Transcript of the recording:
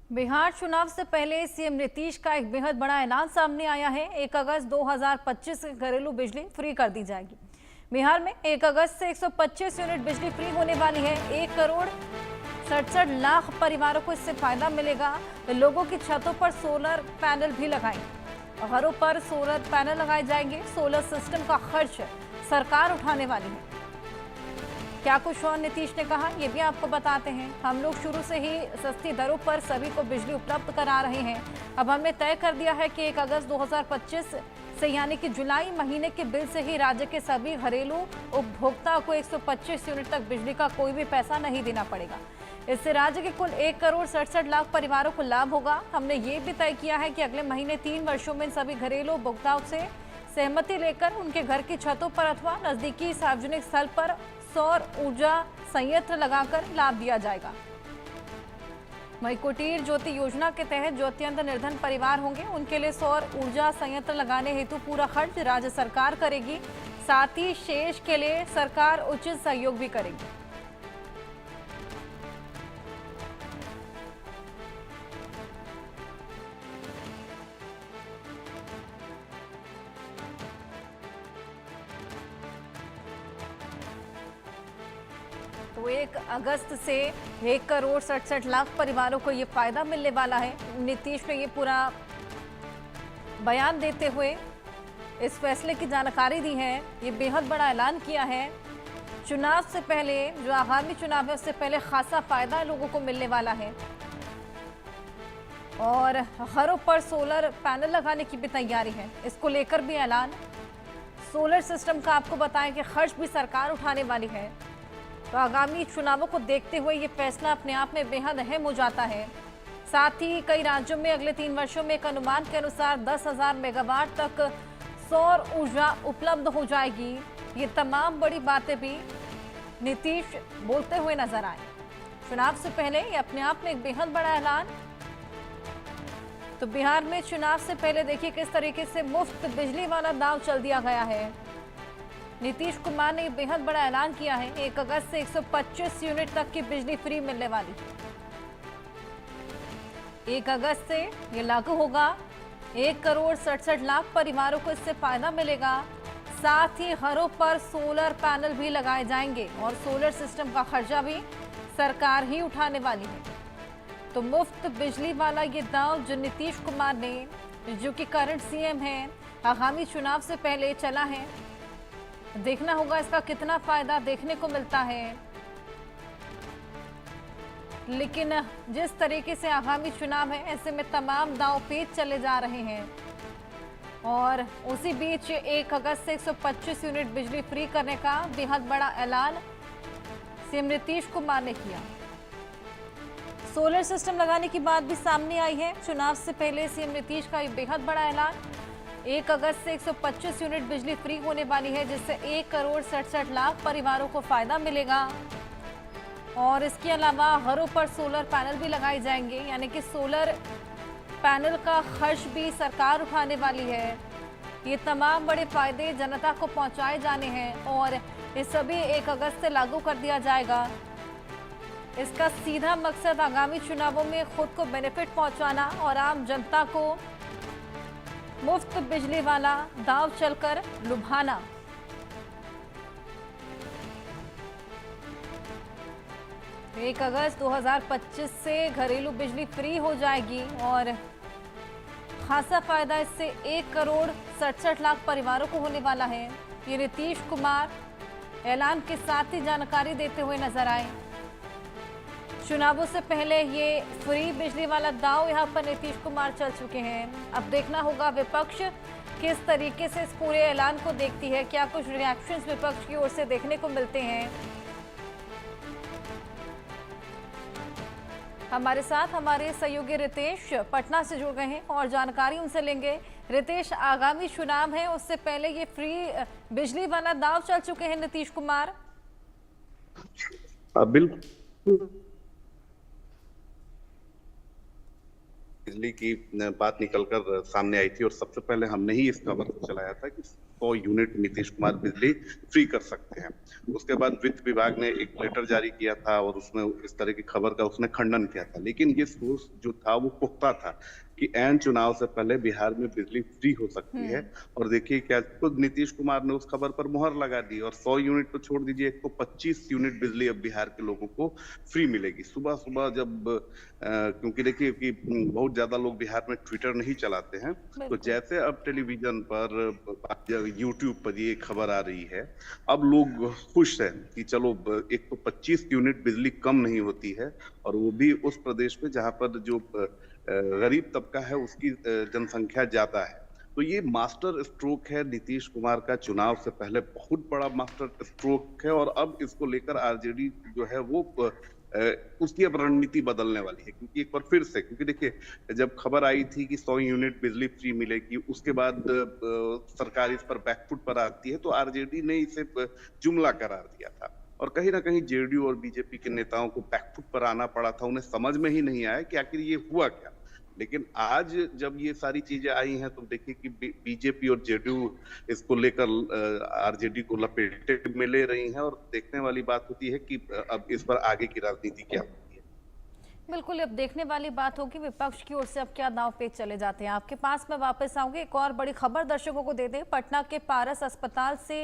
बिहार चुनाव से पहले सीएम नीतीश का एक बेहद बड़ा ऐलान सामने आया है। 1 अगस्त 2025 से घरेलू बिजली फ्री कर दी जाएगी। बिहार में 1 अगस्त से 125 यूनिट बिजली फ्री होने वाली है। 1 करोड़ 67 लाख परिवारों को इससे फायदा मिलेगा। लोगों की छतों पर सोलर पैनल भी लगाएंगे। घरों पर सोलर पैनल लगाए जाएंगे। सोलर सिस्टम का खर्च सरकार उठाने वाली है। क्या कुछ और नीतीश ने कहा, ये भी आपको बताते हैं। हम लोग शुरू से ही सस्ती दरों पर सभी को बिजली उपलब्ध करा रहे हैं। अब हमने तय कर दिया है कि 1 अगस्त 2025 से यानी कि जुलाई महीने के बिल से ही राज्य के सभी घरेलू उपभोक्ताओं को 125 यूनिट तक बिजली का कोई भी पैसा नहीं देना पड़ेगा। इससे राज्य के कुल 1 करोड़ 67 लाख परिवारों को लाभ होगा। हमने ये भी तय किया है कि अगले महीने 3 वर्षों में सभी घरेलू उपभोक्ताओं से सहमति लेकर उनके घर की छतों पर अथवा नजदीकी सार्वजनिक स्थल पर सौर ऊर्जा संयंत्र लगाकर लाभ दिया जाएगा। वहीं कुटीर ज्योति योजना के तहत जो अत्यंत निर्धन परिवार होंगे उनके लिए सौर ऊर्जा संयंत्र लगाने हेतु पूरा खर्च राज्य सरकार करेगी। साथ ही शेष के लिए सरकार उचित सहयोग भी करेगी। तो 1 अगस्त से 1 करोड़ 67 लाख परिवारों को ये फायदा मिलने वाला है। नीतीश ने ये पूरा बयान देते हुए इस फैसले की जानकारी दी है। ये बेहद बड़ा ऐलान किया है। चुनाव से पहले, जो आगामी चुनाव है उससे पहले खासा फायदा लोगों को मिलने वाला है। और घरों पर सोलर पैनल लगाने की भी तैयारी है। इसको लेकर भी ऐलान। सोलर सिस्टम का आपको बताएं कि खर्च भी सरकार उठाने वाली है। तो आगामी चुनावों को देखते हुए ये फैसला अपने आप में बेहद अहम हो जाता है। साथ ही कई राज्यों में अगले 3 वर्षों में एक अनुमान के अनुसार 10,000 मेगावाट तक सौर ऊर्जा उपलब्ध हो जाएगी। ये तमाम बड़ी बातें भी नीतीश बोलते हुए नजर आए। चुनाव से पहले ये अपने आप में एक बेहद बड़ा ऐलान। तो बिहार में चुनाव से पहले देखिए किस तरीके से मुफ्त बिजली वाला दांव चल दिया गया है। नीतीश कुमार ने बेहद बड़ा ऐलान किया है। 1 अगस्त से 125 यूनिट तक की बिजली फ्री मिलने वाली। 1 अगस्त से ये लागू होगा। 1 करोड़ 67 लाख परिवारों को इससे फायदा मिलेगा। साथ ही घरों पर सोलर पैनल भी लगाए जाएंगे और सोलर सिस्टम का खर्चा भी सरकार ही उठाने वाली है। तो मुफ्त बिजली वाला ये दांव जो नीतीश कुमार ने, जो कि करंट सीएम हैं, आगामी चुनाव से पहले चला है। देखना होगा इसका कितना फायदा देखने को मिलता है। लेकिन जिस तरीके से आगामी चुनाव है, ऐसे में तमाम दांव पेच चले जा रहे हैं। और उसी बीच 1 अगस्त से 125 यूनिट बिजली फ्री करने का बेहद बड़ा ऐलान सीएम नीतीश कुमार ने किया। सोलर सिस्टम लगाने की बात भी सामने आई है। चुनाव से पहले सीएम नीतीश का एक बेहद बड़ा ऐलान। 1 अगस्त से 125 यूनिट बिजली फ्री होने वाली है, जिससे 1 करोड़ 67 लाख परिवारों को फायदा मिलेगा। और इसके अलावा घरों पर सोलर पैनल भी लगाए जाएंगे, यानी कि सोलर पैनल का खर्च भी सरकार उठाने वाली है। ये तमाम बड़े फायदे जनता को पहुंचाए जाने हैं और ये सभी 1 अगस्त से लागू कर दिया जाएगा। इसका सीधा मकसद आगामी चुनावों में खुद को बेनिफिट पहुंचाना और आम जनता को मुफ्त बिजली वाला दांव चलकर लुभाना। तो 1 अगस्त 2025 से घरेलू बिजली फ्री हो जाएगी और खासा फायदा इससे 1 करोड़ 67 लाख परिवारों को होने वाला है। ये नीतीश कुमार ऐलान के साथ ही जानकारी देते हुए नजर आए। चुनावों से पहले ये फ्री बिजली वाला दांव यहां पर नीतीश कुमार चल चुके हैं। अब देखना होगा विपक्ष किस तरीके से इस पूरे ऐलान को देखती है। क्या कुछ रिएक्शंस विपक्ष की ओर से देखने को मिलते हैं। हमारे साथ हमारे सहयोगी रितेश पटना से जुड़ गए हैं और जानकारी उनसे लेंगे। रितेश, आगामी चुनाव है, उससे पहले ये फ्री बिजली वाला दांव चल चुके हैं नीतीश कुमार। बिल्कुल बिजली की बात निकलकर सामने आई थी और सबसे पहले हमने ही इस खबर को चलाया था कि 100 यूनिट नीतीश कुमार बिजली फ्री कर सकते हैं। उसके बाद वित्त विभाग ने एक लेटर जारी किया था और उसमें इस तरह की खबर का उसने खंडन किया था। लेकिन ये सोर्स जो था वो पुख्ता था कि ऐन चुनाव से पहले बिहार में बिजली फ्री हो सकती है। और देखिए क्या खुद नीतीश कुमार ने उस खबर पर मुहर लगा दी और 100 यूनिट तो छोड़ दीजिए, 125 यूनिट बिजली अब बिहार के लोगों को फ्री मिलेगी। सुबह-सुबह जब क्योंकि देखिए कि बहुत ज्यादा लोग बिहार में ट्विटर नहीं चलाते हैं, तो बिल्कुल। जैसे अब टेलीविजन पर यूट्यूब पर ये खबर आ रही है, अब लोग खुश हैं कि चलो 125 यूनिट बिजली कम नहीं होती है और वो भी उस प्रदेश में जहां पर जो गरीब तबका है उसकी जनसंख्या ज्यादा है। तो ये मास्टर स्ट्रोक है नीतीश कुमार का, चुनाव से पहले बहुत बड़ा मास्टर स्ट्रोक है और अब इसको लेकर आरजेडी जो है वो उसकी अब रणनीति बदलने वाली है। क्योंकि एक बार फिर से, क्योंकि देखिए जब खबर आई थी कि 100 यूनिट बिजली फ्री मिलेगी, उसके बाद सरकार इस पर बैकफुट पर आती है, तो आरजेडी ने इसे जुमला करार दिया था और कहीं ना कहीं जेडीयू और बीजेपी के नेताओं को बैकफुट पर आना पड़ा था। उन्हें समझ में ही नहीं आया कि आखिर ये हुआ क्या। लेकिन आज जब ये सारी चीजें आई हैं तो देखिए कि बीजेपी और जेडीयू इसको लेकर आरजेडी को लपेटे में ले रही हैं और देखने वाली बात होती है कि अब इस पर आगे की राजनीति क्या होती है। बिल्कुल, अब देखने वाली बात होगी विपक्ष की ओर से अब क्या दांव पेच चले जाते हैं। आपके पास मैं वापस आऊंगी। एक और बड़ी खबर दर्शकों को दे दें, पटना के पारस अस्पताल से